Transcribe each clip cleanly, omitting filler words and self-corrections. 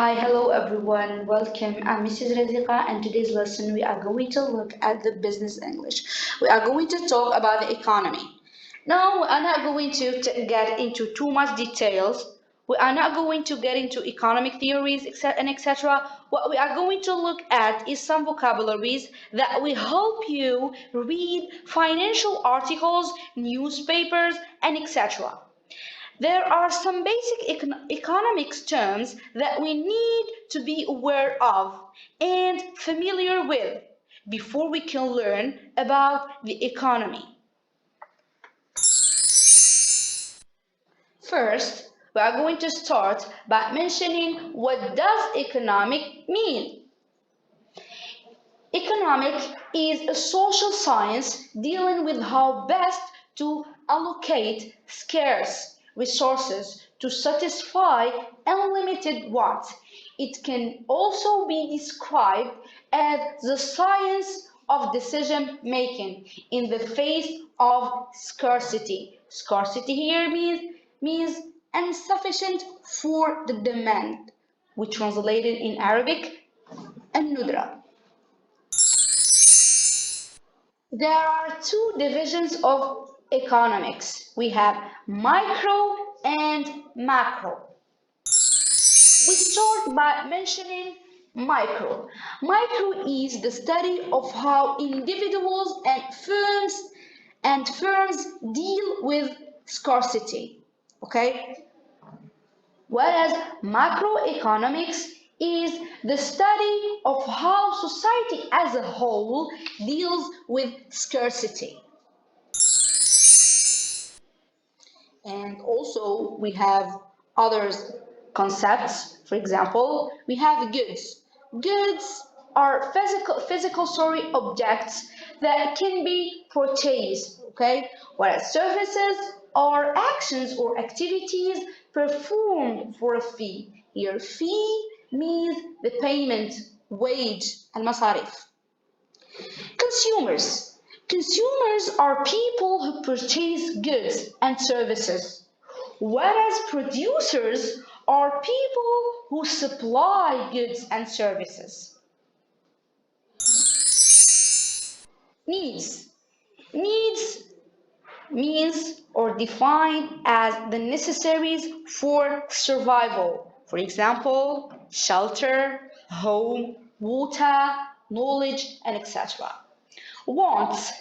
Hi, hello everyone. Welcome. I'm Mrs. Razika, and today's lesson we are going to look at the business English. We are going to talk about the economy. Now, we are not going to get into too much details. We are not going to get into economic theories and etc. What we are going to look at is some vocabularies that will help you read financial articles, newspapers, and etc. There are some basic economics terms that we need to be aware of and familiar with before we can learn about the economy. First, we are going to start by mentioning what does economic mean. Economic is a social science dealing with how best to allocate scarce resources to satisfy unlimited wants. It can also be described as the science of decision making in the face of scarcity. Scarcity here means insufficient for the demand, which translated in Arabic, الندرة. There are two divisions of economics. We have micro and macro. We start by mentioning micro. Micro is the study of how individuals and firms deal with scarcity. Okay? Whereas macroeconomics is the study of how society as a whole deals with scarcity. And also we have other concepts. For example, we have goods. Goods are physical objects that can be purchased, okay? Whereas services are actions or activities performed for a fee. Here fee means the payment, wage, المصاريف. Consumers. Consumers are people who purchase goods and services, whereas producers are people who supply goods and services. Needs. Needs means or defined as the necessaries for survival. For example, shelter, home, water, knowledge, and etc. Wants.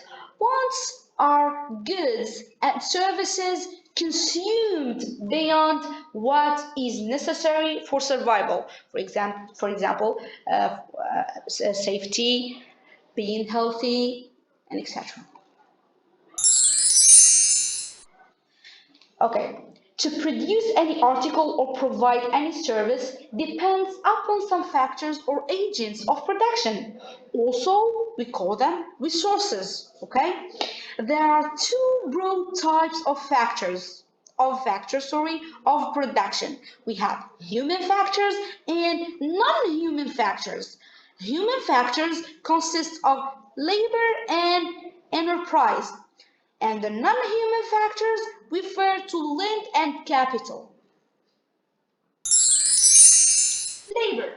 Wants are goods and services consumed beyond what is necessary for survival. For example, safety, being healthy, and etc. Okay, to produce any article or provide any service depends upon some factors or agents of production. Also, we call them resources. Okay, there are two broad types of of production. We have human factors and non-human factors. Human factors consist of labor and enterprise, and the non-human factors refer to land and capital. Labor.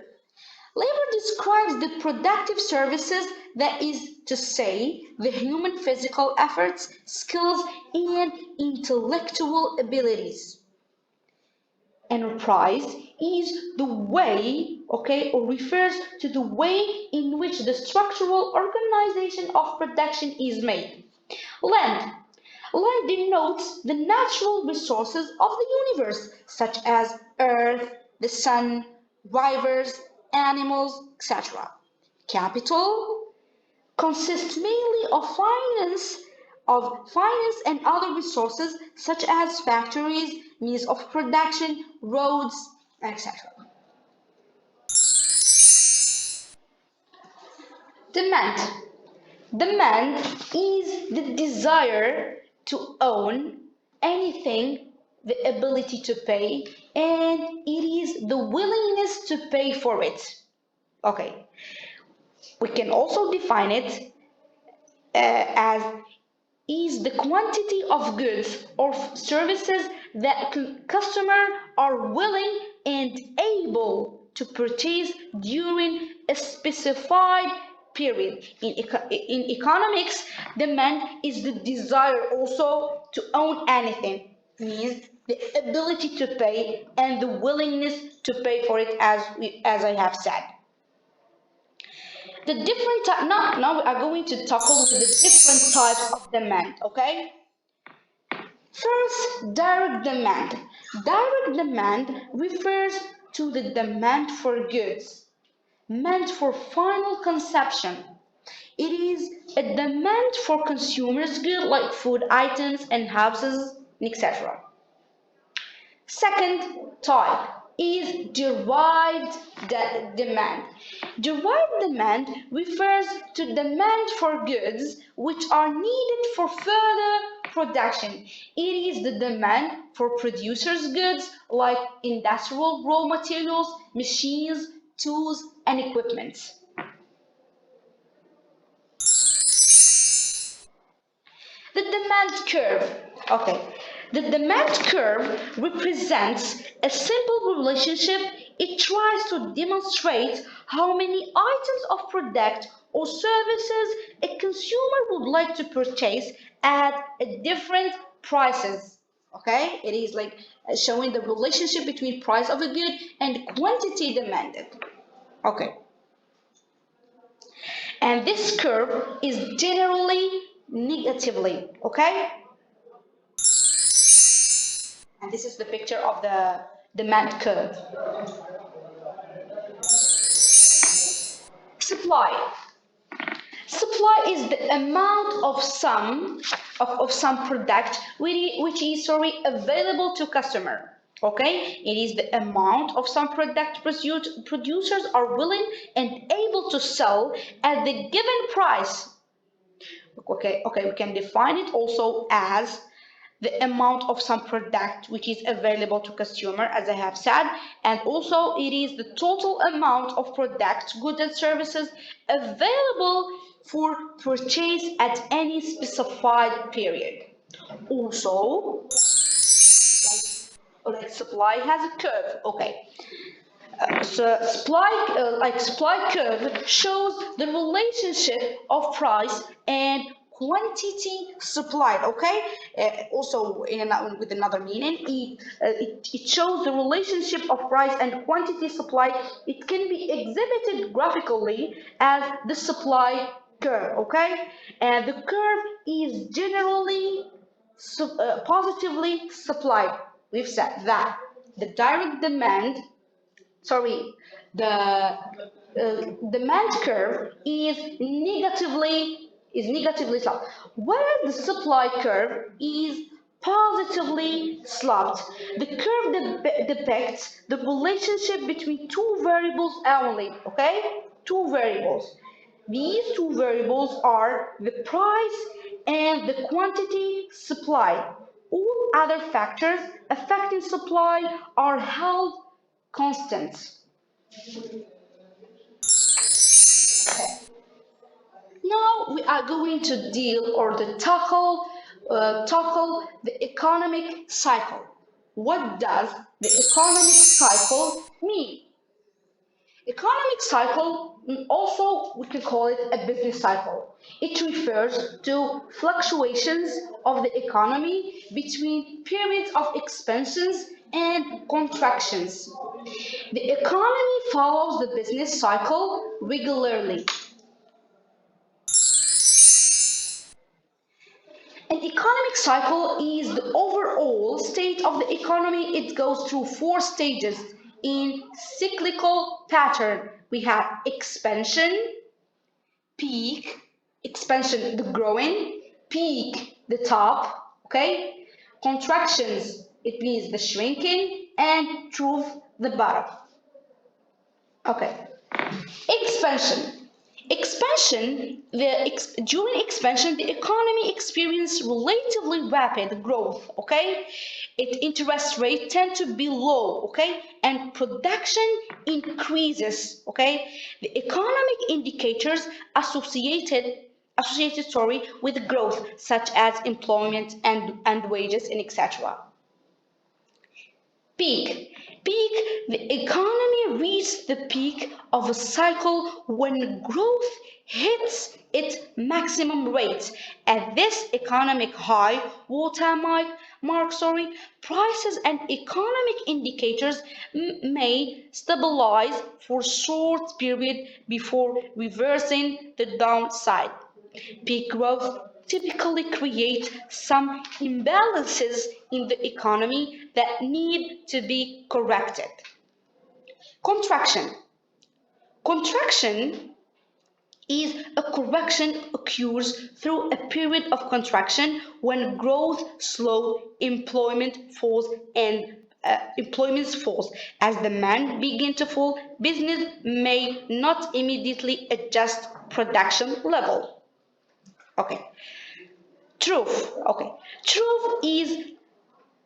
Labor describes the productive services, that is to say, the human physical efforts, skills, and intellectual abilities. Enterprise is the way, okay, or refers to the way in which the structural organization of production is made. Land. Land denotes the natural resources of the universe, such as earth, the sun, rivers, animals, etc. Capital consists mainly of finance and other resources such as factories, means of production, roads, etc. Demand. Demand is the desire to own anything, the ability to pay, and it is the willingness to pay for it. Okay, we can also define it as is the quantity of goods or services that customers are willing and able to purchase during a specified period. In economics, demand is the desire also to own anything, means the ability to pay and the willingness to pay for it, as I have said. The different now we are going to tackle with the different types of demand, okay? First, direct demand. Direct demand refers to the demand for goods meant for final consumption. It is a demand for consumers' goods like food items and houses, etc. Second type is derived demand. Derived demand refers to demand for goods which are needed for further production. It is the demand for producers' goods like industrial raw materials, machines, tools, and equipment. The demand curve. Okay. The demand curve represents a simple relationship. It tries to demonstrate how many items of product or services a consumer would like to purchase at a different prices. Okay, it is like showing the relationship between price of a good and quantity demanded. Okay, and this curve is generally negatively. Okay, and this is the picture of the demand curve. Supply. Supply is the amount of some product which is available to customer. Okay, it is the amount of some product producers are willing and able to sell at the given price. Okay, we can define it also as the amount of some product which is available to consumer, as I have said, and also it is the total amount of products, goods and services available for purchase at any specified period. Also, like supply has a curve. Okay, so supply curve shows the relationship of price and quantity supplied. Okay, also with another meaning, it shows the relationship of price and quantity supplied. It can be exhibited graphically as the supply curve. Okay, and the curve is generally positively supplied. We've said that the direct demand, sorry, the demand curve is negatively sloped, whereas the supply curve is positively sloped. The curve depicts the relationship between two variables only. Okay, two variables. These two variables are the price and the quantity supplied. All other factors affecting supply are held constant. Now we are going to deal or to tackle the economic cycle. What does the economic cycle mean? Economic cycle, also we can call it a business cycle. It refers to fluctuations of the economy between periods of expansions and contractions. The economy follows the business cycle regularly. An economic cycle is the overall state of the economy. It goes through four stages in cyclical pattern. We have expansion, peak, expansion, the growing, peak, the top, okay? Contractions, it means the shrinking, and trough, the bottom. Okay. Expansion. During expansion, the economy experiences relatively rapid growth. Okay, its interest rate tend to be low. Okay, and production increases. Okay, the economic indicators associated with growth, such as employment and wages and etc. Peak. The economy reaches the peak of a cycle when growth hits its maximum rate. At this economic high water mark, prices and economic indicators may stabilize for short period before reversing the downside. Peak growth typically creates some imbalances in the economy that need to be corrected. Contraction. Contraction is a correction occurs through a period of contraction when growth slows, employment falls. As demand begins to fall, business may not immediately adjust production level. Okay. Truth. Okay. Truth is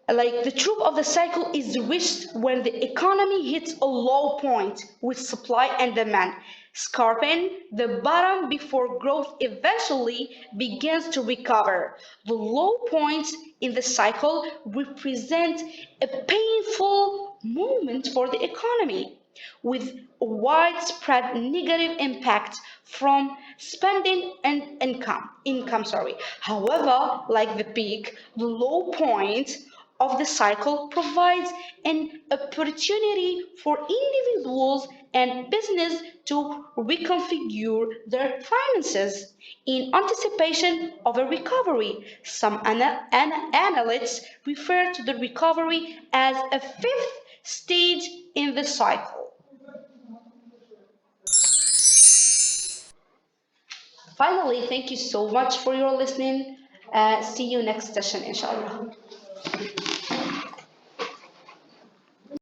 like the truth of the cycle is reached when the economy hits a low point with supply and demand, scarping the bottom before growth eventually begins to recover. The low points in the cycle represent a painful moment for the economy with widespread negative impact from spending and income. However, like the peak, the low point of the cycle provides an opportunity for individuals and business to reconfigure their finances in anticipation of a recovery. Some analysts refer to the recovery as a fifth stage in the cycle. Finally, thank you so much for your listening. See you next session, inshallah.